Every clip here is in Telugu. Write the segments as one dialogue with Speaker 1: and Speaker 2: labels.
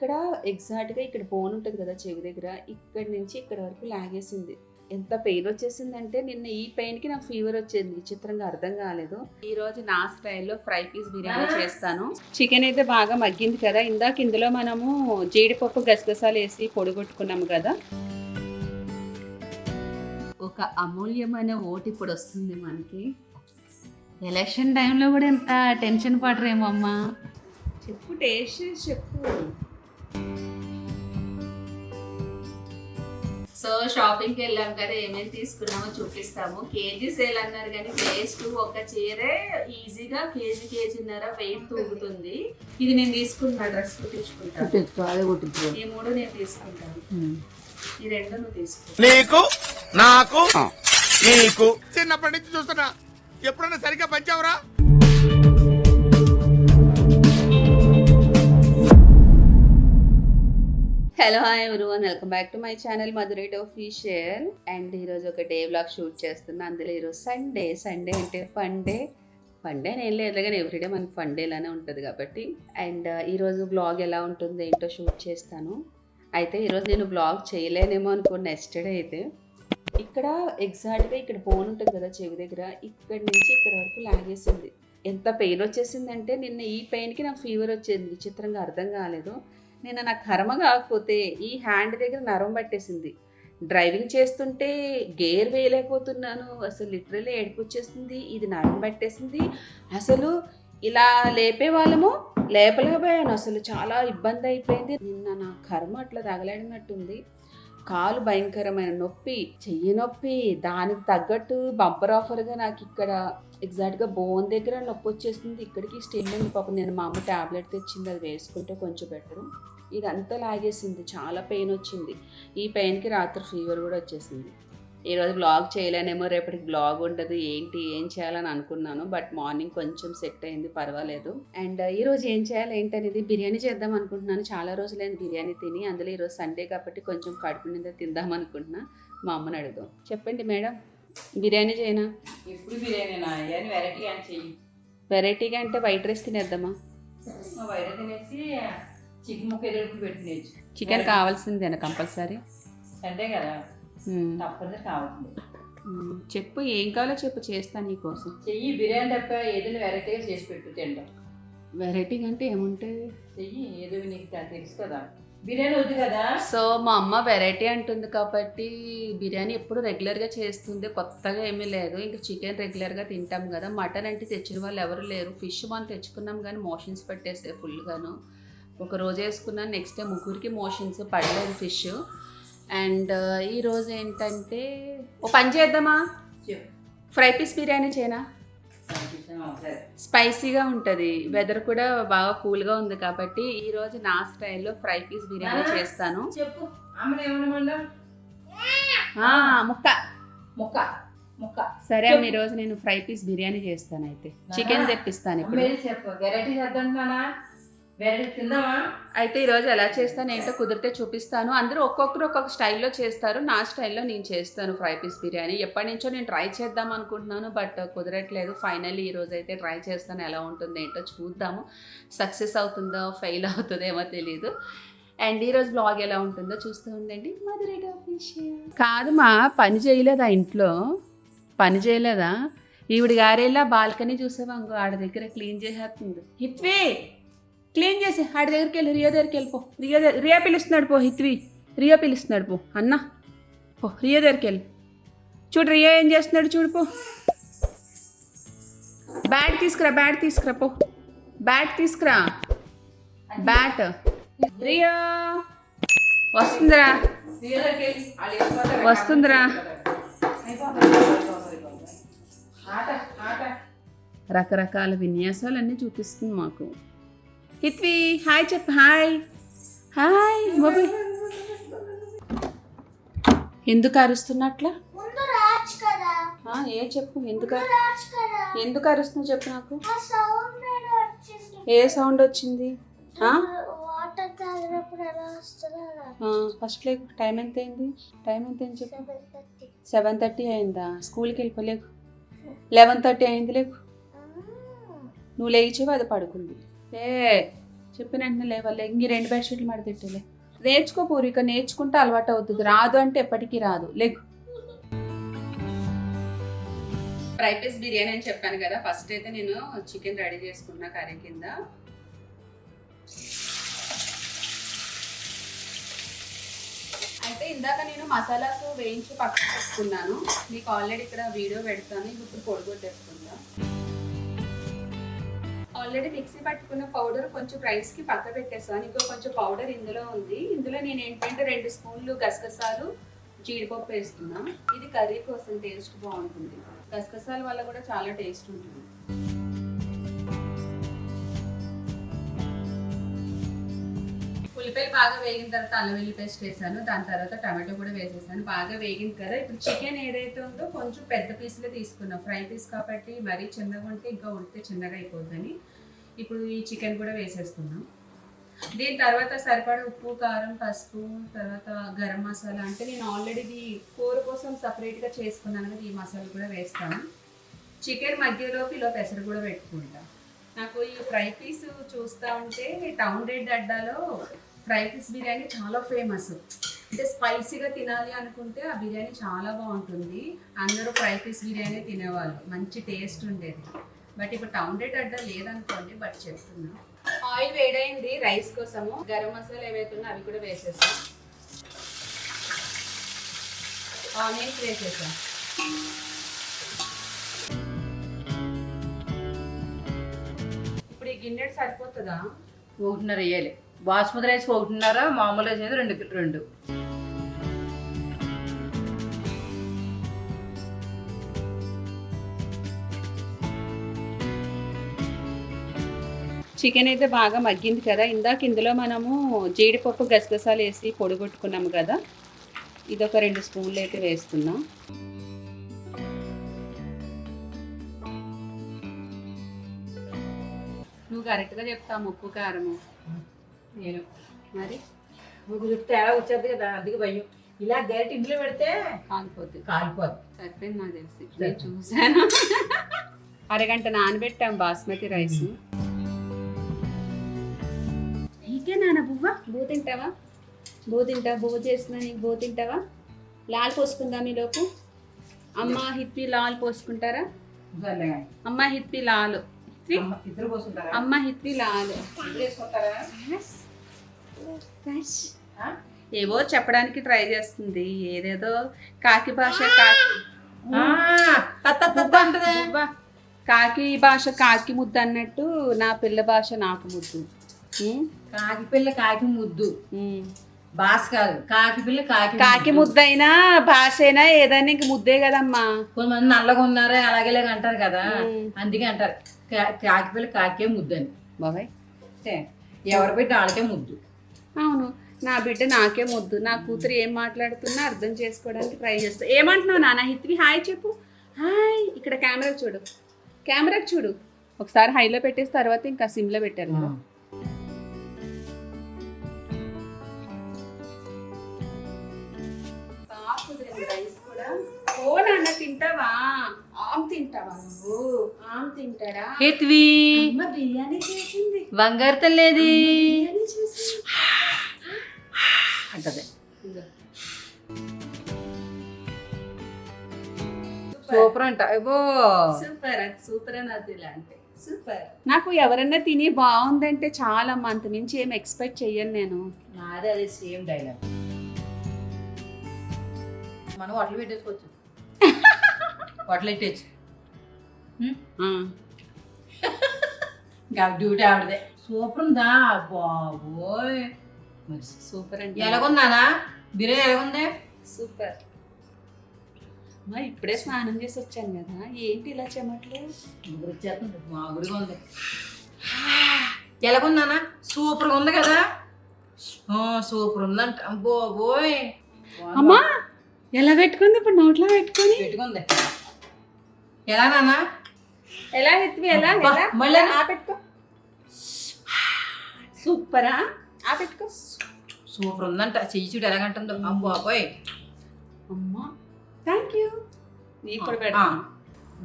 Speaker 1: ఇక్కడ ఎగ్జాక్ట్గా ఇక్కడ బోన్ ఉంటుంది కదా చెవి దగ్గర, ఇక్కడ నుంచి ఇక్కడ వరకు లాగేసింది. ఎంత పెయిన్ వచ్చేసిందంటే నిన్న ఈ పెయిన్కి నాకు ఫీవర్ వచ్చింది. విచిత్రంగా అర్థం కాలేదు. ఈ రోజు నా స్టైల్లో ఫ్రై పీస్ బిర్యానీ చేస్తాను. చికెన్ అయితే బాగా మగ్గింది కదా. ఇందాక ఇందులో మనము జీడిపప్పు గసగసాలు వేసి పొడిగొట్టుకున్నాము కదా. ఒక అమూల్యమైన ఓటు ఇప్పుడు వస్తుంది మనకి. ఎలక్షన్ టైంలో కూడా ఎంత టెన్షన్ పడరేమో అమ్మా. చెప్పు, టేస్ట్ చేసి చెప్పు. సో షాపింగ్కి వెళ్ళాం కదా, ఏమేమి తీసుకున్నామో చూపిస్తాము. కేజీ సేల్ అన్నారు కానీ వేస్ట్. ఒక చీరే ఈజీగా కేజీన్నర వెయిట్ తూగుతుంది. ఇది నేను తీసుకున్నా, డ్రెస్ కుట్టించుకుంటాను. ఈ మూడు నేను తీసుకుంటాను, ఈ రెండు నువ్వు తీసుకుంటా.
Speaker 2: నీకు నాకు నీకు చిన్నప్పటి నుంచి చూస్తున్నా, ఎప్పుడన్నా సరిగ్గా పంచావురా?
Speaker 1: Hello hi everyone, welcome back to my channel Madhurite official. And ఈరోజు ఒక డే వ్లాగ్ షూట్ చేస్తున్నా. అందులో ఈరోజు సండే అంటే ఫండే నేను లేదు కానీ ఎవ్రీడే మనకి ఫండేలానే ఉంటుంది కాబట్టి. అండ్ ఈరోజు వ్లాగ్ ఎలా ఉంటుంది ఏంటో షూట్ చేస్తాను. అయితే ఈరోజు నేను వ్లాగ్ చేయలేనేమో అనుకోండి. నెక్స్ట్ డే అయితే ఇక్కడ ఎగ్జాక్ట్గా ఇక్కడ బోన్ ఉంటుంది కదా చెవి దగ్గర, ఇక్కడ నుంచి ఇక్కడ వరకు లాగేసింది. ఎంత పెయిన్ వచ్చేసిందంటే నిన్న ఈ పెయిన్కి నాకు ఫీవర్ వచ్చింది. విచిత్రంగా అర్థం కాలేదు. నిన్న నాకు కర్మ కాకపోతే ఈ హ్యాండ్ దగ్గర నరం పట్టేసింది. డ్రైవింగ్ చేస్తుంటే గేర్ వేయలేకపోతున్నాను. అసలు లిటరల్లీ ఏడుపు వచ్చేసింది. ఇది నరం పట్టేసింది. అసలు ఇలా లేపే వాళ్ళము లేపలేకపోయాను. అసలు చాలా ఇబ్బంది అయిపోయింది. నిన్న నా కర్మ అట్లా తగలాడినట్టుంది. కాలు భయంకరమైన నొప్పి, చెయ్యి నొప్పి, దానికి తగ్గట్టు బంపర్ ఆఫర్గా నాకు ఇక్కడ ఎగ్జాక్ట్గా బోన్ దగ్గర నొప్పి వచ్చేసింది. ఇక్కడికి స్టిల్ ఉంది. పాపం నేను మా అమ్మ ట్యాబ్లెట్ తెచ్చింది, అది వేసుకుంటే కొంచెం బెటరు. ఇదంతా లాగేసింది, చాలా పెయిన్ వచ్చింది. ఈ పెయిన్కి రాత్రి ఫీవర్ కూడా వచ్చేసింది. ఈరోజు బ్లాగ్ చేయలేనేమో, రేపటికి బ్లాగ్ ఉండదు, ఏం చేయాలని అనుకున్నాను. బట్ మార్నింగ్ కొంచెం సెట్ అయింది, పర్వాలేదు. అండ్ ఈరోజు ఏం చేయాలి ఏంటనేది బిర్యానీ చేద్దాం అనుకుంటున్నాను. చాలా రోజులైంది బిర్యానీ తిని. అందులో ఈరోజు సండే కాబట్టి కొంచెం కడుపు నిండా తిందాం అనుకుంటున్నా. మా అమ్మని అడుగుదాం. చెప్పండి మేడం, బిర్యానీ చేయనా?
Speaker 3: ఎప్పుడు బిర్యానీనా? వెరైటీగా అని చెయ్యి.
Speaker 1: వెరైటీగా అంటే వైట్ రైస్ తినేద్దామా?
Speaker 3: వైట్ తినేసి చికెన్ ముక్క ఎదురు పెట్టినేచ్చు.
Speaker 1: Chicken కావాల్సిందేనా compulsory?
Speaker 3: అంతే కదా, తప్పదు కావాల్సింది.
Speaker 1: చెప్పు, ఏం కావాలో చెప్పు, చేస్తాను నీకోసం.
Speaker 3: చెయ్యి. బిర్యానీ తప్ప ఏదైనా వెరైటీగా చేసి పెట్టు తింటాం.
Speaker 1: వెరైటీగా అంటే ఏముంటుంది?
Speaker 3: చెయ్యి, ఏదో నీకు తెలుసు కదా, బిర్యానీ వద్దు కదా.
Speaker 1: సో మా అమ్మ వెరైటీ అంటుంది కాబట్టి బిర్యానీ ఎప్పుడు రెగ్యులర్గా చేస్తుంది, కొత్తగా ఏమీ లేదు. ఇంకా చికెన్ రెగ్యులర్గా తింటాం కదా. మటన్ అంటే తెచ్చిన వాళ్ళు ఎవరు లేరు. ఫిష్ మనం తెచ్చుకున్నాం కానీ మోషన్స్ పెట్టేస్తే ఫుల్గాను. ఒక రోజు వేసుకున్నాను, నెక్స్ట్ డే ముగ్గురికి మోషన్స్ పడలేదు ఫిష్. అండ్ ఈరోజు ఏంటంటే ఓ పని చేద్దామా, ఫ్రై పీస్ బిర్యానీ చేయనా? స్పైసీగా ఉంటుంది. వెదర్ కూడా బాగా కూల్గా ఉంది కాబట్టి ఈరోజు నా స్టైల్లో ఫ్రై పీస్ బిర్యానీ చేస్తాను.
Speaker 3: చెప్పు, అమ్మనేమన్నా
Speaker 1: ముక్క
Speaker 3: ముక్క ముక్క.
Speaker 1: సరే అమ్మ, ఈరోజు నేను ఫ్రై పీస్ బిర్యానీ చేస్తాను. అయితే చికెన్ తెప్పిస్తాను ఇప్పుడు.
Speaker 3: చెప్పు, వెరైటీ చేద్దాం. వెరైటీ తిందామా?
Speaker 1: అయితే ఈరోజు ఎలా చేస్తాను ఏంటో కుదిరితే చూపిస్తాను. అందరూ ఒక్కొక్కరు ఒక్కొక్క స్టైల్లో చేస్తారు. నా స్టైల్లో నేను చేస్తాను ఫ్రై పీస్ బిర్యానీ. ఎప్పటి నుంచో నేను ట్రై చేద్దాం అనుకుంటున్నాను, బట్ కుదరట్లేదు. ఫైనల్లీ ఈరోజు అయితే ట్రై చేస్తాను. ఎలా ఉంటుంది ఏంటో చూద్దాము. సక్సెస్ అవుతుందో ఫెయిల్ అవుతుందేమో తెలీదు. అండ్ ఈరోజు బ్లాగ్ ఎలా ఉంటుందో చూస్తూ ఉండండి. మధురైట్ ఆఫీషియల్. కాదు మా, పని చేయలేదా ఇంట్లో? పని చేయలేదా? ఈవిడ గారేలా బాల్కనీ చూసావా, ఇంకో ఆడ దగ్గర క్లీన్ చేసేస్తుంది. హిత్వి క్లీన్ చేసి ఆడి దగ్గరికి వెళ్ళి, రియో దగ్గరికి వెళ్ళిపో. రియా పిలుస్తున్నాడు పో. హిత్వి రియో పిలుస్తున్నాడు పో. అన్న పో, రియో దగ్గరికి వెళ్ళి చూడు, రియో ఏం చేస్తున్నాడు చూడు పో. బ్యాట్ తీసుకురా పో. బ్యాట్ తీసుకురా, బ్యాట్. రియో వస్తుందిరా. రకరకాల విన్యాసాలన్నీ చూపిస్తుంది మాకు. హిత్వి హాయ్ చెప్పు. Hi mobile. ఎందుకు అరుస్తున్నట్లా? ఏ చెప్పు, ఎందుకు అరుస్తున్నావు చెప్పు నాకు. ఏ సౌండ్ వచ్చింది? ఫస్ట్ లేకు. టైం ఎంత అయింది చెప్పు. 7:30 అయిందా? స్కూల్కి వెళ్ళిపోలేకు. 11:30 అయింది లేకు. నువ్వు లేచావు, అది పడుకుంది. చెప్పిన వెంటనే లేవాలి. ఇంక 2 బెడ్షీట్లు మడతెట్టలే. నేర్చుకో పూరిక, నేర్చుకుంటే అలవాటు అవుతుంది. రాదు అంటే ఎప్పటికీ రాదు. లేకు. ఫ్రై పీస్ బిర్యానీ అని చెప్పాను కదా. ఫస్ట్ అయితే నేను చికెన్ రెడీ చేసుకున్నా కర్రీ కింద. అయితే ఇందాక నేను మసాలాస్ వేయించి పక్కన పెట్టుకున్నాను. మీకు ఆల్రెడీ ఇక్కడ వీడియో పెడతాను. ఇప్పుడు పొడి కొట్టేసుకుందాం. ఆల్రెడీ మిక్సీ పట్టుకున్న పౌడర్ కొంచెం రైస్కి పక్క పెట్టేస్తాను. ఇంకో కొంచెం పౌడర్ ఇందులో ఉంది. ఇందులో నేను ఏంటంటే 2 స్పూన్లు గసగసాలు జీడిపప్పు వేస్తున్నా. ఇది కర్రీ కోసం టేస్ట్ బాగుంటుంది. గసగసాల వల్ల కూడా చాలా టేస్ట్ ఉంటుంది. ఉల్లిపాయలు బాగా వేగిన తర్వాత అల్లం వెల్లుల్లి పేస్ట్ వేసాను. దాని తర్వాత టమాటో కూడా వేసేసాను. బాగా వేగింది కదా. ఇప్పుడు చికెన్ ఏదైతే ఉందో కొంచెం పెద్ద పీసులే తీసుకున్నాం. ఫ్రై పీస్ కాబట్టి మరీ చిన్నగా ఉంటే ఇంకా ఉడితే చిన్నగా అయిపోద్దని ఇప్పుడు ఈ చికెన్ కూడా వేసేస్తున్నాం. దీని తర్వాత సరిపడా ఉప్పు, కారం, పసుపు, తర్వాత గరం మసాలా. అంటే నేను ఆల్రెడీ ఇది కూర కోసం సపరేట్గా చేసుకున్నాను కదా. ఈ మసాలా కూడా వేస్తాను. చికెన్ మధ్యలోకి ఇలా పెసరు కూడా పెట్టుకుంటాను. నాకు ఈ ఫ్రై పీస్ చూస్తూ ఉంటే టౌన్ రెడ్ అడ్డాలో ఫ్రై పీస్ బిర్యానీ చాలా ఫేమస్. అంటే స్పైసీగా తినాలి అనుకుంటే ఆ బిర్యానీ చాలా బాగుంటుంది. అందరూ ఫ్రై పీస్ బిర్యానీ తినేవాళ్ళు. మంచి టేస్ట్ ఉండేది. బట్ ఇప్పుడు టౌన్ రెడ్ అడ్డా లేదనుకోండి. బట్ చెప్తున్నా. ఆయిల్ వేడైంది రైస్ కోసము. గరం మసాలా ఏవైతే ఉన్నా అవి కూడా వేసేసాం. ఆనియన్స్ వేసేసాం. ఇప్పుడు ఈ గిన్నె సరిపోతుందా?
Speaker 3: 1.5 వేయాలి. బాస్మతి రైస్ 1.5, మామూలు రైస్ అయితే 2.
Speaker 1: చికెన్ అయితే బాగా మగ్గింది కదా. ఇందాక ఇందులో మనము జీడిపప్పు గసగసాలు వేసి పొడి కొట్టుకున్నాము కదా. ఇదొక 2 స్పూన్లు అయితే వేస్తున్నాం. నువ్వు కరెక్ట్గా చెప్తాము ఉప్పు కారము.
Speaker 3: నేను
Speaker 1: మరి
Speaker 3: నువ్వు చెప్తే ఎలా వచ్చేది కదా. అందుకే భయం. ఇలా గైట్ ఇంట్లో పెడితే
Speaker 1: కాలిపోతుంది.
Speaker 3: సరిపోయింది
Speaker 1: నాకు తెలిసి నేను చూసాను. అరగంట నానబెట్టాం బాస్మతి రైస్. నీకే నాన్న బువ్వ. బూ తింటావా? బువ్వ చేస్తున్నా. నీకు బూ తింటావా? లాల్ పోసుకుందా మీలోపు? అమ్మ హిప్పి లాల్ పోసుకుంటారా? అమ్మ హిప్పి లాల్.
Speaker 3: ఇద్దరు పోసుకుంటారా?
Speaker 1: అమ్మ హిప్పి లాల్
Speaker 3: వేసుకుంటారా?
Speaker 1: ఏవో చెప్పడానికి ట్రై చేస్తుంది. ఏదేదో కాకి భాష కాకి భాష కాకి ముద్దు అన్నట్టు నా పిల్ల భాష నాకు ముద్దు.
Speaker 3: కాకి పిల్ల కాకి ముద్దు భాష కాదు. కాకి పిల్ల
Speaker 1: కాకి ముద్దైనా భాష అయినా ఏదైనా ఇంక ముద్దే కదమ్మా.
Speaker 3: కొంతమంది నల్లగా ఉన్నారా అలాగే అంటారు కదా. అందుకే అంటారు కాకి పిల్ల కాకే ముద్దు అని.
Speaker 1: బాబాయ్
Speaker 3: ఎవరు పెట్టి వాళ్ళకే ముద్దు.
Speaker 1: అవును, నా బిడ్డ నాకే ముద్దు. నా కూతురు ఏం మాట్లాడుతున్నా అర్థం చేసుకోవడానికి ట్రై చేస్తా. ఏమంటున్నావు నాన్న? హిత్వి హాయ్ చెప్పు. హాయ్. ఇక్కడ కెమెరాకి చూడు. ఒకసారి హైలో పెట్టేసి తర్వాత ఇంకా సిమ్లో పెట్టారు కదా. రైస్ కూడా. ఓ నాన్న తింటావా? ఆమ్ తింటావా నువ్వు? ఆమ్ తింటాడా?
Speaker 3: హిత్వి
Speaker 1: బిర్యానీ చేసింది.
Speaker 3: బంగారు తల్లేది అంటది. సూపర్ అంట.
Speaker 1: సూపర్ అని అది ఇలా అంటే సూపర్. నాకు ఎవరన్నా తిని బాగుందంటే చాలా. అంత మించి ఏం ఎక్స్పెక్ట్ చెయ్యను నేను.
Speaker 3: నాదే అదే సేమ్ డైలాగ్. మనం హోటల్ పెట్టేసుకోవచ్చు. హోటల్ పెట్టేచ్చు. డ్యూటీ ఆవిడదే. సూపర్ ఉందా బాబోయ్.
Speaker 1: సూపర్ అండి.
Speaker 3: ఎలాగుందానా బిర్యానీ? ఎలాగుంది?
Speaker 1: సూపర్. ఇప్పుడే స్నానం చేసి వచ్చాను కదా. ఏంటి ఇలా చెమట్లు?
Speaker 3: వచ్చేస్తుంది. మాగుడిగా ఉంది. ఎలాగుందానా? సూపర్గా ఉంది కదా. సూపర్ ఉందంట. బాబోయ్.
Speaker 1: అమ్మా ఎలా పెట్టుకుంది ఇప్పుడు? నోట్లో
Speaker 3: పెట్టుకుంది. ఎలా నానా?
Speaker 1: ఎలా ఎత్తివి? ఎలా
Speaker 3: మళ్ళీ
Speaker 1: పెట్టుకో. సూపరా? పెట్టుకో.
Speaker 3: సూపర్ ఉందంట. చెయ్యి చూడు ఎలాగంటుందో. బాబోయ్.
Speaker 1: అమ్మా థ్యాంక్ యూ. నీకు కూడా పెడతాను.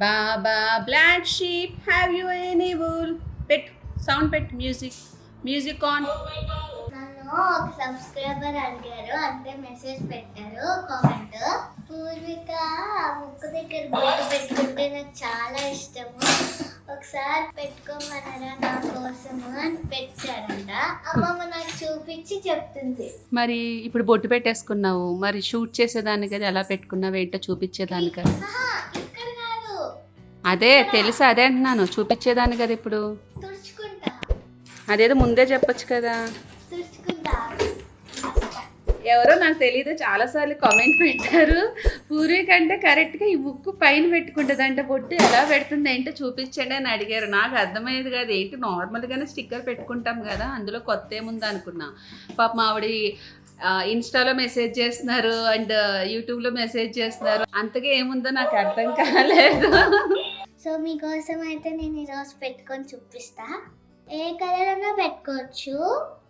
Speaker 1: Baba black sheep have you any wool. పెట్టు సౌండ్ పెట్టు. మ్యూజిక్. Music on.
Speaker 4: నన్ను ఒక సబ్స్క్రైబర్ అడిగారు, అంటే మెసేజ్ పెట్టారు కామెంట్. పూర్విక ముక్కు దగ్గర బొట్టు పెట్టుకుంటే నాకు చాలా ఇష్టము, ఒకసారి పెట్టుకోమన్నారా నా కోసము అని పెట్టారంట. అమ్మమ్మ నాకు చూపించి చెప్తుంది.
Speaker 1: మరి ఇప్పుడు బొట్టు పెట్టేసుకున్నావు, మరి షూట్ చేసేదాన్ని కదా, ఎలా పెట్టుకున్నావు ఏంటో చూపించేదాన్ని కదా.
Speaker 4: ఆహా, ఇక్కడ కాదు,
Speaker 1: అదే తెలుసు, అదే అంటున్నాను, చూపించేదాన్ని కదా ఇప్పుడు.
Speaker 4: తుడుచుకుంటా
Speaker 1: అదేదో ముందే చెప్పొచ్చు కదా.
Speaker 4: తుడుచుకుంటా.
Speaker 1: ఎవరో నాకు తెలియదు చాలాసార్లు కామెంట్ పెట్టారు, పూర్వీక అంటే కరెక్ట్గా ఈ ముక్కు పైన పెట్టుకుంటుంది అంటే బొట్టు ఎలా పెడుతుంది ఏంటో చూపించండి అని అడిగారు. నాకు అర్థమయ్యేది కాదు, ఏంటి నార్మల్గానే స్టిక్కర్ పెట్టుకుంటాం కదా, అందులో కొత్త ఏముంది అనుకున్నా. పాప ఆవిడ ఇన్స్టాలో మెసేజ్ చేస్తున్నారు అండ్ యూట్యూబ్లో మెసేజ్ చేస్తున్నారు, అంతగా ఏముందో నాకు అర్థం కాలేదు.
Speaker 4: సో మీకోసం అయితే నేను ఈరోజు పెట్టుకొని చూపిస్తా. ఏ కలర్ అన్నా పెట్టుకోవచ్చు,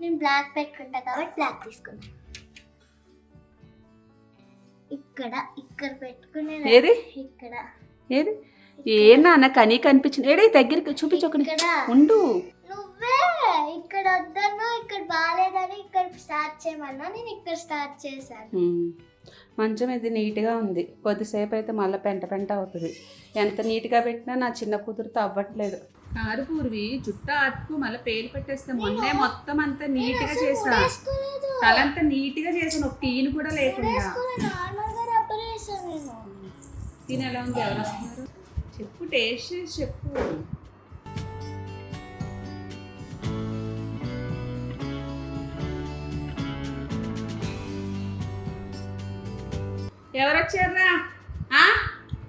Speaker 4: నేను బ్లాక్ పెట్టుకుంటా కాబట్టి బ్లాక్ తీసుకున్నా. ఇక్కడ ఇక్కడ పెట్టుకునే
Speaker 1: ఏది
Speaker 4: ఇక్కడ
Speaker 1: ఏది ఏనా నాకు కనీ కనిపించింది. ఏడే దగ్గరికి చూపించొకని
Speaker 4: ఇక్కడ
Speaker 1: ఉండు.
Speaker 4: నువ్వే ఇక్కడ వద్దన్నా, ఇక్కడ బాగాలేదని ఇక్కడ స్టార్ట్ చేయమన్నా, నేను ఇక్కడ స్టార్ట్ చేశాను.
Speaker 1: మంచం ఇది నీట్గా ఉంది, కొద్దిసేపు అయితే మళ్ళీ పెంట పెంట అవుతుంది. ఎంత నీట్గా పెట్టినా నా చిన్న కూతురుతో అవ్వట్లేదు. కారు పూర్వి జుట్టు అతుకు మళ్ళీ పేరు పెట్టేస్తే మొన్నే మొత్తం అంతా నీట్గా చేసా, తలంతా నీట్గా చేసాను, ఒక టీను కూడా లేకుండా.
Speaker 4: నార్మల్గా రబ్బర్ వేసాను నేను.
Speaker 1: తిని ఎలా ఉంది, ఎవరు వస్తున్నారు చెప్పు, టేస్ట్ చేసి చెప్పు. ఎవరొచ్చారా,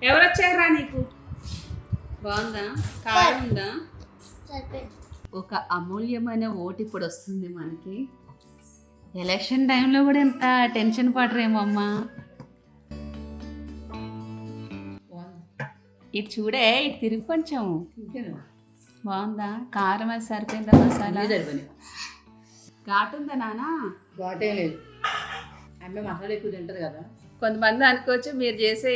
Speaker 1: ఎవరొచ్చారా? నీకు బాగుందా, కారం ఉందా?
Speaker 4: సరిపోయింది.
Speaker 1: ఒక అమూల్యమైన ఓటు ఇప్పుడు వస్తుంది మనకి. ఎలక్షన్ టైంలో కూడా ఎంత టెన్షన్ పడరేమో అమ్మా. ఇటు చూడే, ఇటు తిరిగి కొంచెం. బాగుందా, కారం అది సరిపోయిందా, మసాలా ఘాటు ఉందా నాన్న?
Speaker 3: ఘాటే లేదు, అమ్మే మసాలా ఎక్కువ తింటది కదా.
Speaker 1: కొంతమంది అనుకోవచ్చు మీరు చేసే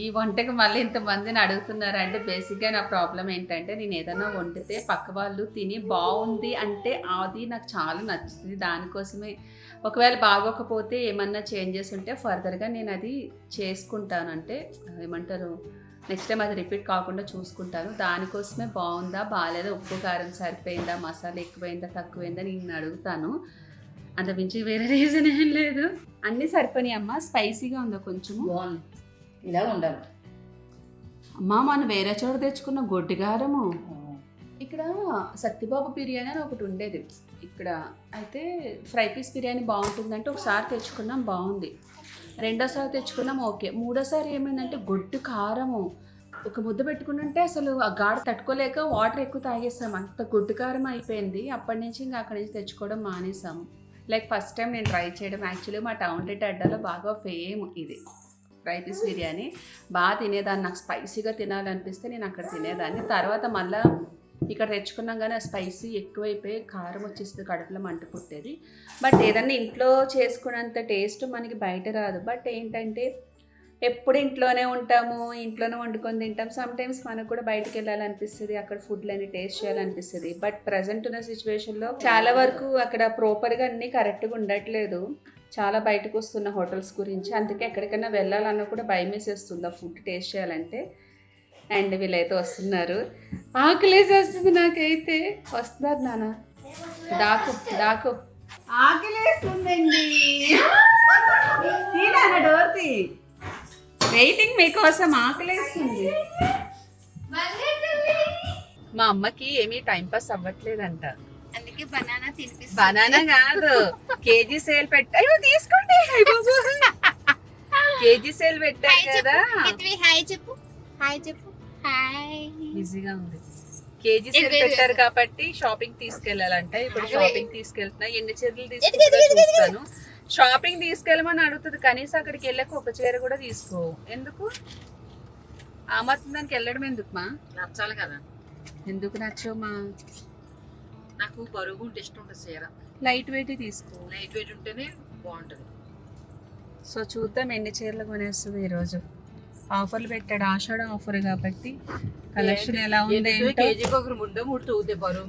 Speaker 1: ఈ వంటకి మళ్ళీ ఇంతమందిని అడుగుతున్నారు అంటే, బేసిక్గా నా ప్రాబ్లం ఏంటంటే, నేను ఏదైనా వండితే పక్క వాళ్ళు తిని బాగుంది అంటే అది నాకు చాలా నచ్చుతుంది. దానికోసమే ఒకవేళ బాగోకపోతే ఏమన్నా చేంజెస్ ఉంటే ఫర్దర్గా నేను అది చేసుకుంటాను, అంటే ఏమంటారు నెక్స్ట్ టైం అది రిపీట్ కాకుండా చూసుకుంటాను. దానికోసమే బాగుందా బాగాలేదా, ఉప్పు కారం సరిపోయిందా, మసాలా ఎక్కువైందా తక్కువైందా నేను అడుగుతాను. అంత మించి వేరే రీజన్ ఏం లేదు. అన్నీ సరిపోయినాయి అమ్మ. స్పైసీగా ఉందా కొంచెము?
Speaker 3: బాగుంది, ఇలా ఉండాలి.
Speaker 1: అమ్మ మనం వేరే చోట తెచ్చుకున్న గొడ్డిగారము. ఇక్కడ సత్యబాబు బిర్యానీ అని ఒకటి ఉండేది ఇక్కడ, అయితే ఫ్రై పీస్ బిర్యానీ బాగుంటుందంటే ఒకసారి తెచ్చుకున్నాం బాగుంది, రెండోసారి తెచ్చుకున్నాం ఓకే, మూడోసారి ఏమైందంటే గొడ్డు కారము. ఒక ముద్ద పెట్టుకుంటుంటే అసలు ఆ గాఢ తట్టుకోలేక వాటర్ ఎక్కువ తాగేస్తాం, అంత గొడ్డు కారం అయిపోయింది. అప్పటి నుంచి ఇంకా అక్కడి నుంచి తెచ్చుకోవడం మానేసాము. లైక్ ఫస్ట్ టైం నేను ట్రై చేయడం, యాక్చువల్లీ మా టౌన్ రేట్ అడ్డాలో బాగా ఫేమ్ ఇది ఫ్రై పీస్ బిర్యానీ. బాగా తినేదాన్ని, నాకు స్పైసీగా తినాలనిపిస్తే నేను అక్కడ తినేదాన్ని. తర్వాత మళ్ళీ ఇక్కడ తెచ్చుకున్నాం కానీ ఆ స్పైసీ ఎక్కువైపోయి కారం వచ్చేస్తుంది, కడుపులో మంట పుట్టేది. బట్ ఏదన్నా ఇంట్లో చేసుకున్నంత టేస్ట్ మనకి బయట రాదు. బట్ ఏంటంటే ఎప్పుడు ఇంట్లోనే ఉంటాము, ఇంట్లోనే వండుకొని తింటాం. సమ్టైమ్స్ మనకు కూడా బయటకు వెళ్ళాలనిపిస్తుంది, అక్కడ ఫుడ్లని టేస్ట్ చేయాలనిపిస్తుంది. బట్ ప్రజెంట్ ఉన్న సిచ్యువేషన్లో చాలా వరకు అక్కడ ప్రాపర్గా అన్నీ కరెక్ట్గా ఉండట్లేదు. చాలా బయటకు వస్తున్న హోటల్స్ గురించి, అందుకే ఎక్కడికైనా వెళ్ళాలన్నా కూడా భయం వేసేస్తుంది ఆ ఫుడ్ టేస్ట్ చేయాలంటే. అండ్ వీళ్ళైతే వస్తున్నారు, ఆకలేసేస్తుంది నాకైతే. వస్తున్నారు నాన్న, దాకు దాకు ఆకలేస్తుందండి. డోర్తి వెయిటింగ్ మీకోసం, ఆకలేస్తుంది. మా అమ్మకి ఏమీ టైంపాస్ అవ్వట్లేదంట,
Speaker 4: అందుకే బనానా తినిపిస్తా.
Speaker 1: బనానా కాదు, కేజీ సేల్ పెట్టారు, తీసుకోండి. కేజీ సేల్ పెట్టారు కదా.
Speaker 4: హాయ్ చెప్పు, హాయ్ చెప్పు, హాయ్.
Speaker 1: బిజీగా ఉంది. కేజీ సేల్ పెట్టారు కాబట్టి షాపింగ్ తీసుకెళ్ళాలంట. ఇప్పుడు షాపింగ్ తీసుకెళ్తున్నా, ఎన్ని చీరలు తీసుకుంటా చూస్తాను. షాపింగ్ తీసుకెళ్ళమని అడుగుతుంది, కనీసం అక్కడికి వెళ్ళక ఒక చీర కూడా తీసుకో. ఎందుకు ఆ మాత్రం దానికి వెళ్ళడం ఎందుకు మా?
Speaker 3: నచ్చాలి కదా.
Speaker 1: ఎందుకు నచ్చోమా?
Speaker 3: నాకు బరువు ఉంటే ఇష్టం ఉంటుంది చీర,
Speaker 1: లైట్ వెయిట్ తీసుకో.
Speaker 3: లైట్ వెయిట్ ఉంటేనే బాగుంటుంది.
Speaker 1: సో చూద్దాం ఎన్ని చీరలు కొనేస్తుంది ఈరోజు. ఆఫర్లు పెట్టాడు, ఆషాఢం ఆఫర్ కాబట్టి కలెక్షన్ ఎలా ఉంది ఏంటో.
Speaker 3: కేజీకి ఒకరు ముందు 3 తూగుతాయి బరువు.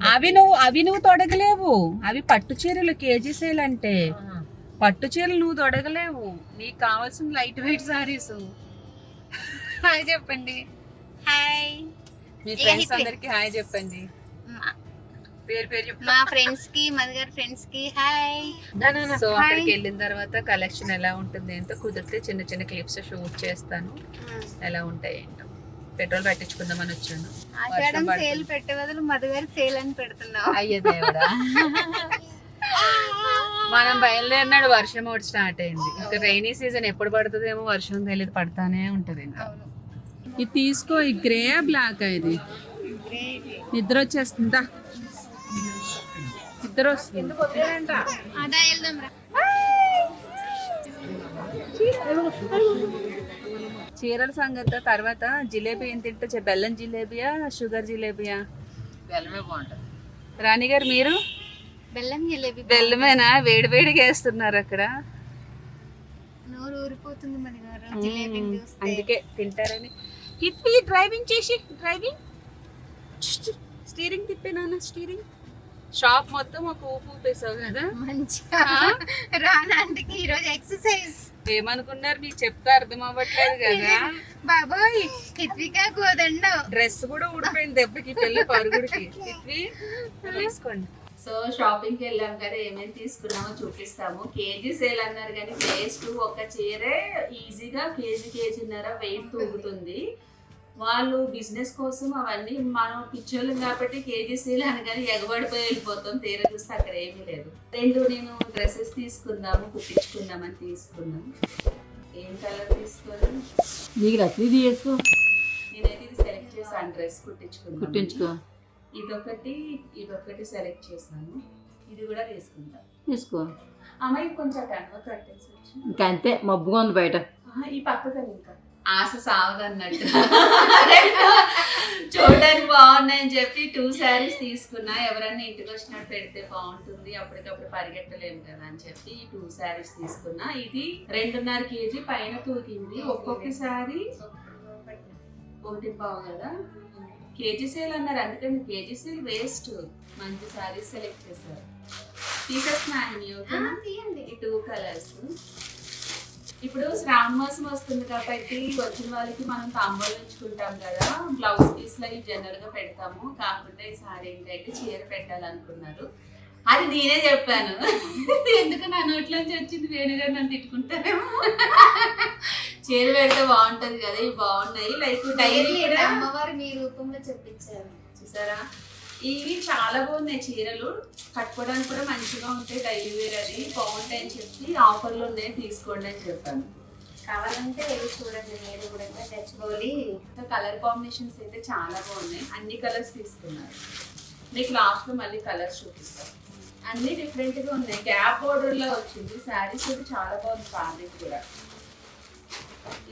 Speaker 1: అవి నువ్వు తొడగలేవు, అవి పట్టు చీరలు కేజీ సేల్ అంటే. పట్టు చీరలు నువ్వు తొడగలేవు, నీకు కావాల్సిన లైట్ వెయిట్ సారీస్. హాయ్ చెప్పండి,
Speaker 4: హాయ్
Speaker 1: మీ ఫ్రెండ్స్ అందరికి హాయ్ చెప్పండి. పేరు చెప్పు.
Speaker 4: మా ఫ్రెండ్స్ కి మదర్ ఫ్రెండ్స్ కి హాయ్.
Speaker 1: సో అక్కడికి వెళ్ళిన తర్వాత కలెక్షన్ ఎలా ఉంటుంది ఏంటో కుదిరితే చిన్న చిన్న క్లిప్స్ షూట్ చేస్తాను, ఎలా ఉంటాయి ఏంటో. పెట్రోల్ పెట్టించుకుందామని వచ్చాను.
Speaker 4: ఆషాఢం సేల్ పెట్టే బదులు మధుగారి సేల్ అని పెడుతున్నావు.
Speaker 1: అయ్యో దేవుడా. మనం బయలుదేరినాడు వర్షం ఒకటి స్టార్ట్ అయింది. ఇంకా రైనీ సీజన్ ఎప్పుడు పడుతుందేమో వర్షం తెలియదు, పడతానే ఉంటది. ఇంకా ఇది తీసుకో, ఈ గ్రే బ్లాక్ ఇది నిద్ర వచ్చేస్తుందా, ఇద్దరు వస్తుంది.
Speaker 4: అదా వెళ్దాం రా.
Speaker 1: చీరల సంగతి తర్వాత జిలేబీ ఏం తింటే బెల్లం జిలేబియా షుగర్ జిలేబియా?
Speaker 3: బెల్లమే బాగుంటుంది.
Speaker 1: రాణి గారు మీరు
Speaker 4: బెల్లం జిలేబీ.
Speaker 1: బెల్లమేనా? వేడి వేడిగా వేస్తున్నారు అక్కడ,
Speaker 4: నోరు ఊరిపోతుంది మధుగారు జిలేబీని చూస్తే.
Speaker 1: అందుకే తింటారని. హిప్పి డ్రైవింగ్ చేసి స్టీరింగ్ తిప్పే నాన్న, స్టీరింగ్. షాప్ మొత్తం ఒక ఊపు ఊపేసావు కదా.
Speaker 4: మంచిగా రానాంటికి ఈరోజు ఎక్సర్సైజ్.
Speaker 1: ఏమనుకున్నారు, మీకు చెప్తే అర్థం అవ్వట్లేదు కదా.
Speaker 4: బాబోయ్ హిత్విక కోదండం.
Speaker 1: డ్రెస్ కూడా ఊడిపోయింది దెబ్బకి, పెళ్లి పరుగుడికి. తీసుకోండి. సో షాపింగ్ కి వెళ్ళాం కదా, ఏమేమి తీసుకున్నామో చూపిస్తాము. కేజీ సేల్ అన్నారు కానీ వేస్ట్. ఒక చీరే ఈజీగా కేజీన్నర వెయిట్ తూగుతుంది. వాళ్ళు బిజినెస్ కోసం అవన్నీ, మనం పిచ్చోళ్ళం కాబట్టి కేజీ సేల్ అనగానే ఎగబడిపోయి వెళ్ళిపోతాం, తీరా చూస్తే అక్కడ ఏమీ లేదు. 2 నేను డ్రెస్సెస్ తీసుకుందాము, కుట్టించుకుందామని తీసుకున్నాం. ఏం కలర్ తీసుకోవాలి?
Speaker 3: నీకు రసీదు చేసుకో.
Speaker 1: నేనైతే ఇది సెలెక్ట్ చేశాను, డ్రెస్
Speaker 3: కుట్టించుకో.
Speaker 1: ఇదొకటి సెలెక్ట్ చేశాను, ఇది కూడా తీసుకుంటా.
Speaker 3: తీసుకో.
Speaker 1: అమ్మాయి కొంచెం కన్వ కట్టేసి వచ్చి
Speaker 3: ఇంకా అంతే, మబ్బుగా ఉంది బయట.
Speaker 1: ఈ పక్కన ఇంకా ఆశ సావదన్నట్టు. చూడడానికి బాగున్నాయని చెప్పి 2 శారీస్ తీసుకున్నా. ఎవరన్నా ఇంటికి వచ్చినట్టు పెడితే బాగుంటుంది, అప్పటికప్పుడు పరిగెట్టలేము కదా అని చెప్పి ఈ 2 శారీస్ తీసుకున్నా. ఇది 2.5 కేజీ పైన తూకింది. ఒక్కొక్క శారీ 1.5 కదా. కేజీ సేల్ అన్నారు, అందుకని కేజీ సేల్ వేస్ట్. మంచి శారీస్ సెలెక్ట్ చేశారు. తీసేస్తున్నాను ఈ 2 కలర్స్. ఇప్పుడు శ్రావణ మాసం వస్తుంది కాబట్టి వచ్చిన వాళ్ళకి మనం తాంబూలం ఇచ్చుకుంటాం కదా, బ్లౌజ్ పీస్ లో జనరల్ గా పెడతాము. కాకుండా ఈసారి ఏంటంటే చీర పెట్టాలనుకున్నారు. అది నేనే చెప్పాను, ఎందుకు నా నోట్లోంచి వచ్చింది, వేణుగా నన్ను తిట్టుకుంటారేమో. చీర పెడితే బాగుంటది కదా, ఇవి బాగున్నాయి. లైక్ డైలీ
Speaker 4: అమ్మవారు మీ రూపంలో చెప్పించారు
Speaker 1: చూసారా. ఇవి చాలా బాగున్నాయి చీరలు, కట్టుకోవడానికి కూడా మంచిగా ఉంటాయి, డైలీ వేర్ అది బాగుంటాయి అని చెప్పి ఆఫర్లు ఉన్నాయి తీసుకోండి అని చెప్పాను.
Speaker 4: కావాలంటే వెళ్ళి చూడండి మీరు కూడా తెచ్చుకోవాలి.
Speaker 1: కలర్ కాంబినేషన్స్ అయితే చాలా బాగున్నాయి, అన్ని కలర్స్ తీసుకున్నారు. మీకు లాస్ట్ లో మళ్ళీ కలర్స్ చూపిస్తాను. అన్ని డిఫరెంట్ గా ఉన్నాయి. గ్యాప్ బోర్డర్ లో వచ్చింది. శారీస్ కూడా చాలా బాగుంది, ఫ్యాబ్రిక్ కూడా.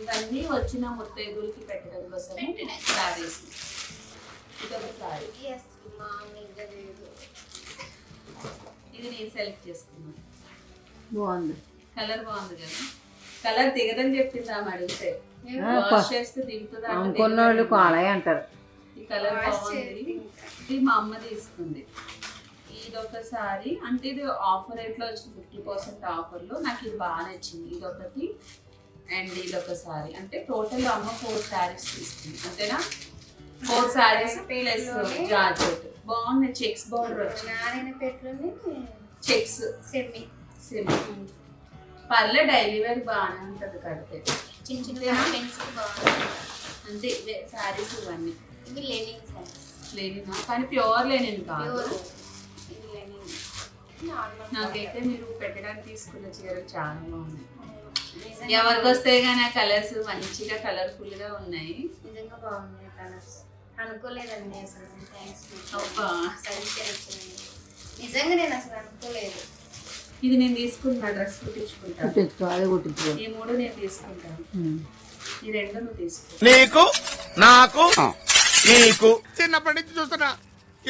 Speaker 1: ఇవన్నీ వచ్చిన ముత్తైదులకి పెట్టడం కోసం శారీస్. ఇదొక శారీ, ఇది నేను సెలెక్ట్ చేసుకున్నాను.
Speaker 3: బాగుంది,
Speaker 1: కలర్ బాగుంది కదా. కలర్ దిగదని చెప్పింది ఆమె అడిగితే, వాష్ చేస్తే దిగుతుందా
Speaker 3: అనుకున్నోళ్ళు అలాగే అంటారు.
Speaker 1: ఈ కలర్ బాగుంది, ఇది మా అమ్మ తీసుకుంది. ఇదొకసారి అంటే ఇది ఆఫర్ రేట్లో వచ్చింది, 50% ఆఫర్లో. నాకు ఇది బాగా నచ్చింది. ఇదొకటి అండ్ ఇదొకసారి. అంటే టోటల్ అమ్మ 4 శారీస్ తీసుకుంది అంతేనా. 4 శారీస్ ప్లస్ జార్జెట్ బాగున్నాయి. చెక్స్ బార్డర్ వచ్చింది,
Speaker 4: నారాయణపేటలోనే
Speaker 1: చెక్స్
Speaker 4: సెమి
Speaker 1: పర్లే డైలీ వేర్ బాగానే ఉంటుంది కడితే.
Speaker 4: చిన్న చిన్న బాగుంది.
Speaker 1: అంతే ఇవే శారీస్ ఇవన్నీ.
Speaker 4: ఇవి లెనిన్ శారీస్,
Speaker 1: లెనిన్ కానీ ప్యూర్ లెనిన్ కాదు.
Speaker 4: ఇది లెనిన్.
Speaker 1: నాకైతే మీరు పెట్టడానికి తీసుకున్న చీరలు చాలా బాగున్నాయి. ఎవరికి వస్తాయి కానీ ఆ కలర్స్ మంచిగా కలర్ఫుల్ గా ఉన్నాయి.
Speaker 4: నిజంగా బాగున్నాయి కలర్స్. అనుకోలేదండి అసలు. నిజంగా నేను అసలు అనుకోలేదు.
Speaker 1: ఇది నేను తీసుకుంటా, డ్రెస్ కుట్టించుకుంటాను.
Speaker 3: అదే కుట్టించుకో.
Speaker 1: ఈ 3 నేను తీసుకుంటాను, ఈ 2 నువ్వు తీసుకో.
Speaker 2: నీకు నాకు నీకు చిన్నప్పటి నుంచి చూస్తున్నా,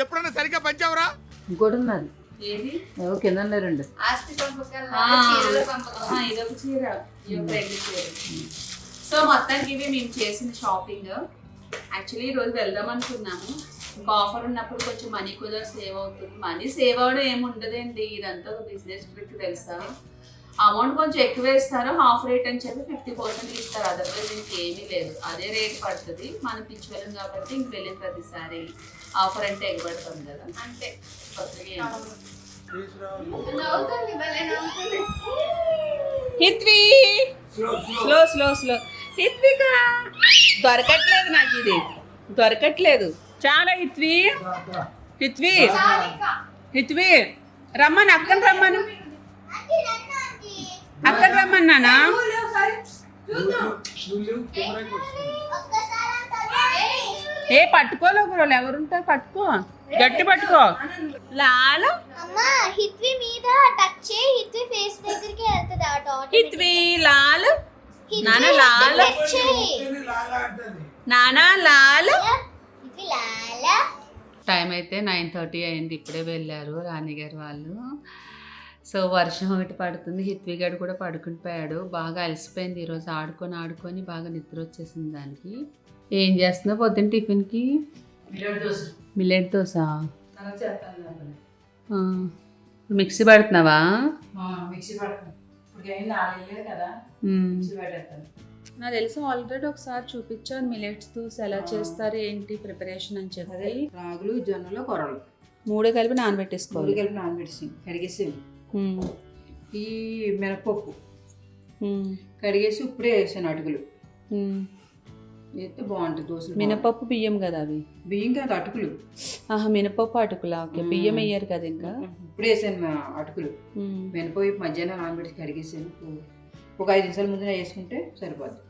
Speaker 2: ఎప్పుడన్నా సరిగ్గా పంచావురా?
Speaker 3: ఇంకోటి ఉన్నది,
Speaker 1: ఏది
Speaker 3: ఏవో కింద 2
Speaker 4: ఆస్తి పంపకాలు,
Speaker 1: ఇదొక చీర, ఇదొక 2 చీర. సో మొత్తానికి ఇవి మేము చేసిన షాపింగ్. యాక్చువల్లీ ఈరోజు వెళ్దాం అనుకున్నాము, ఇంకా ఆఫర్ ఉన్నప్పుడు కొంచెం మనీ కూడా సేవ్ అవుతుంది. మనీ సేవ్ అవడం ఏమి ఉండదండి, ఇదంతా ఒక బిజినెస్ ట్రిక్ తెలుసా. అమౌంట్ కొంచెం ఎక్కువ వేస్తారు, హాఫ్ రేట్ అని చెప్పి 50% ఇస్తారు, అదర్వైజ్ ఇంకేమీ లేదు, అదే రేట్ పడుతుంది. మనం పిచ్చివెళ్ళం కాబట్టి ఇంక వెళ్ళిన ప్రతిసారి ఆఫర్ అంటే ఎగబడుతుంది కదా, అంతే. కొత్తగా హిత్వి స్లో స్లో స్లో హిత్విక దొరకట్లేదు, నాకు ఇది దొరకట్లేదు చాలా. హిత్వి హిత్వి హిత్వి రమ్మను, అక్కని రమ్మను, అక్కడ రమ్మన్నానా. ఏ పట్టుకోలే ఒకరోజు, ఎవరుంటారు పట్టుకో, గట్టి పట్టుకో. లాల
Speaker 4: అమ్మా హిత్వి మీద టచ్ చేయి, హిత్వి ఫేస్ దగ్గరికి వెళ్తది ఆ డాట్.
Speaker 1: హిత్వి లాల్ నానా లాల్ నానా లాల్.
Speaker 4: హిత్వి లాల.
Speaker 1: టైం అయితే 9:30 అయింది, ఇప్పుడే వెళ్ళారు రాణి గారు వాళ్ళు. సో వర్షం ఒకటి పడుతుంది, హిత్వి గడు కూడా పడుకుని పోయాడు, బాగా అలసిపోయింది ఈరోజు, ఆడుకొని బాగా నిద్ర వచ్చేసింది దానికి. ఏం చేస్తున్నావు పొద్దున్న టిఫిన్కి? మిల్లెట్ దోశ. మిక్సీ పడుతున్నావా?
Speaker 3: మిక్సీ పడతాను ఇప్పుడు కదా, మిక్సీ పడేస్తాను.
Speaker 1: నాకు తెలిసి ఆల్రెడీ ఒకసారి చూపించాను మిల్లెట్స్ దోశ ఎలా చేస్తారు ఏంటి ప్రిపరేషన్ అని చెప్పి.
Speaker 3: రాగులు, జొన్నలు, కొర్రలు
Speaker 1: 3 కలిపి నానబెట్టేసుకోవాలి.
Speaker 3: కలిపి నానబెట్టేసి కడిగేసి, ఈ మినపప్పు కడిగేసి ఇప్పుడే వేసాను, అటుకులు వేస్తే బాగుంటుంది దోశలు.
Speaker 1: మినపప్పు బియ్యం కదా అవి?
Speaker 3: బియ్యం కాదు, అటుకులు.
Speaker 1: మినపప్పు అటుకులా? ఓకే, బియ్యం వేయరు కదా ఇంకా.
Speaker 3: ఇప్పుడు వేసాను అటుకులు, మినపప్పు మధ్యాహ్నం నానబెట్టి కడిగేసాను, ఒక 5 నిమిషాల ముందు వేసుకుంటే సరిపోద్ది.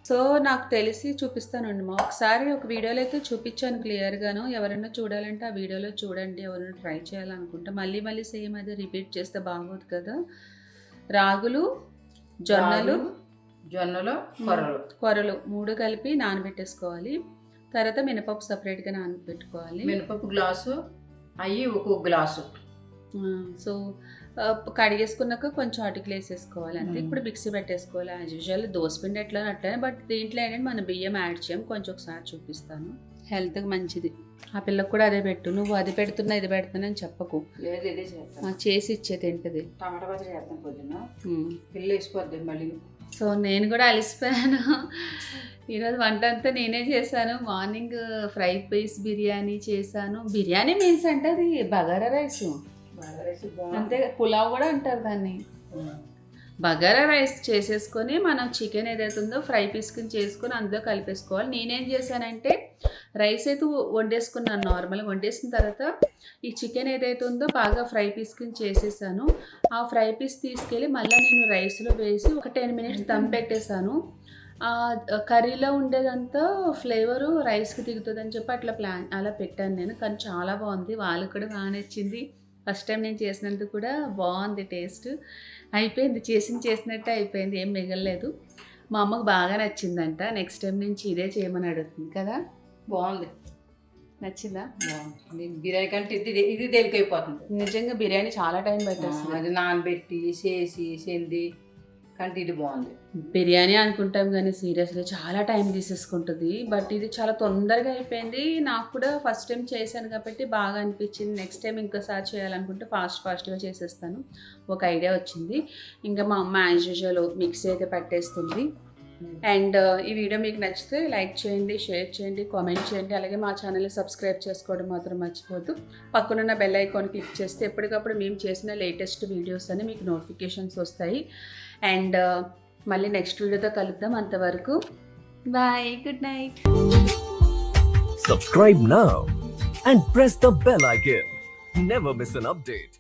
Speaker 1: సో నాకు తెలిసి చూపిస్తానండి మా, ఒకసారి ఒక వీడియోలో అయితే చూపించాను క్లియర్గాను, ఎవరైనా చూడాలంటే ఆ వీడియోలో చూడండి, ఎవరైనా ట్రై చేయాలనుకుంటే. మళ్ళీ సేమ్ అదే రిపీట్ చేస్తే బాగోదు కదా. రాగులు, జొన్నలు, కొర్రలు 3 కలిపి నానబెట్టేసుకోవాలి. తర్వాత మినపప్పు సపరేట్గా నానబెట్టుకోవాలి.
Speaker 3: మినపప్పు గ్లాసు అవి ఒక్కొక్క గ్లాసు.
Speaker 1: సో కడిగేసుకున్నాక కొంచెం అటుకులు వేసేసుకోవాలి అంతే. ఇప్పుడు మిక్సీ పెట్టేసుకోవాలి యాజ్ యూజువల్, దోసపిండి ఎట్లా అట్లనే, బట్ దీంట్లో ఏంటంటే మనం బియ్యం యాడ్ చేయం. కొంచెం ఒకసారి చూపిస్తాను, హెల్త్కి మంచిది. ఆ పిల్లకి కూడా అదే పెట్టు, నువ్వు అది పెడుతున్నా ఇది పెడుతున్నా అని చెప్పకు,
Speaker 3: లేదు ఇదే చేస్తాను,
Speaker 1: చేసి ఇచ్చే తింటది.
Speaker 3: టమాటా పచ్చడి చేస్తాను పొద్దున్న, పిల్ల వేసిపోద్ది మళ్ళీ.
Speaker 1: సో నేను కూడా అలసిపోయాను ఈరోజు, వంట అంతా నేనే చేశాను. మార్నింగ్ ఫ్రై పీస్ బిర్యానీ చేశాను. బిర్యానీ మీన్స్ అంటే అది బగారా రైస్ అంతే, పులావ్ కూడా అంటారు దాన్ని. బగారా రైస్ చేసేసుకొని మనం చికెన్ ఏదైతే ఉందో ఫ్రై పీస్ కింద చేసుకొని అందులో కలిపేసుకోవాలి. నేనేం చేశానంటే రైస్ అయితే వండేసుకున్నాను, నార్మల్గా వండేసిన తర్వాత ఈ చికెన్ ఏదైతే ఉందో బాగా ఫ్రై పీస్ కింద చేసేసాను. ఆ ఫ్రై పీస్ తీసుకెళ్ళి మళ్ళీ నేను రైస్లో వేసి ఒక 10 minutes దమ్ పెట్టేశాను. కర్రీలో ఉండేదంతా ఫ్లేవరు రైస్కి దిగుతుందని చెప్పి అలా పెట్టాను నేను. కానీ చాలా బాగుంది, వాళ్ళకి కూడా బాగా నచ్చింది. ఫస్ట్ టైం నేను చేసినందుకు కూడా బాగుంది, టేస్ట్ అయిపోయింది, చేసినట్టే అయిపోయింది, ఏం మిగలలేదు. మా అమ్మకు బాగా నచ్చిందంట, నెక్స్ట్ టైం నుంచి ఇదే చేయమని అడుగుతుంది కదా.
Speaker 3: బాగుంది,
Speaker 1: నచ్చిందా?
Speaker 3: బాగుంది. బిర్యానీ కంటే ఇది తేలికైపోతుంది
Speaker 1: నిజంగా. బిర్యానీ చాలా టైం పట్టేస్తుంది,
Speaker 3: అది నానబెట్టి చేసి సెంది కంటే ఇది బాగుంది.
Speaker 1: బిర్యానీ అనుకుంటాం కానీ సీరియస్గా చాలా టైం తీసేసుకుంటుంది, బట్ ఇది చాలా తొందరగా అయిపోయింది. నాకు కూడా ఫస్ట్ టైం చేశాను కాబట్టి బాగా అనిపించింది. నెక్స్ట్ టైం ఇంకోసారి చేయాలనుకుంటే ఫాస్ట్గా చేసేస్తాను. ఒక ఐడియా వచ్చింది. ఇంకా మా అమ్మ యాజ్ యూజువల్ మిక్సీ అయితే పట్టేస్తుంది. అండ్ ఈ వీడియో మీకు నచ్చితే లైక్ చేయండి, షేర్ చేయండి, కామెంట్ చేయండి. అలాగే మా ఛానల్ని సబ్స్క్రైబ్ చేసుకోవడం మాత్రం మర్చిపోద్దు. పక్కనున్న బెల్ ఐకాన్ క్లిక్ చేస్తే ఎప్పటికప్పుడు మేము చేసిన లేటెస్ట్ వీడియోస్ అని మీకు నోటిఫికేషన్స్ వస్తాయి. అండ్ మళ్ళీ నెక్స్ట్ వీడియోతో కలుద్దాం. అంతవరకు bye, good night.
Speaker 5: Subscribe now and press the bell icon. Never miss an update.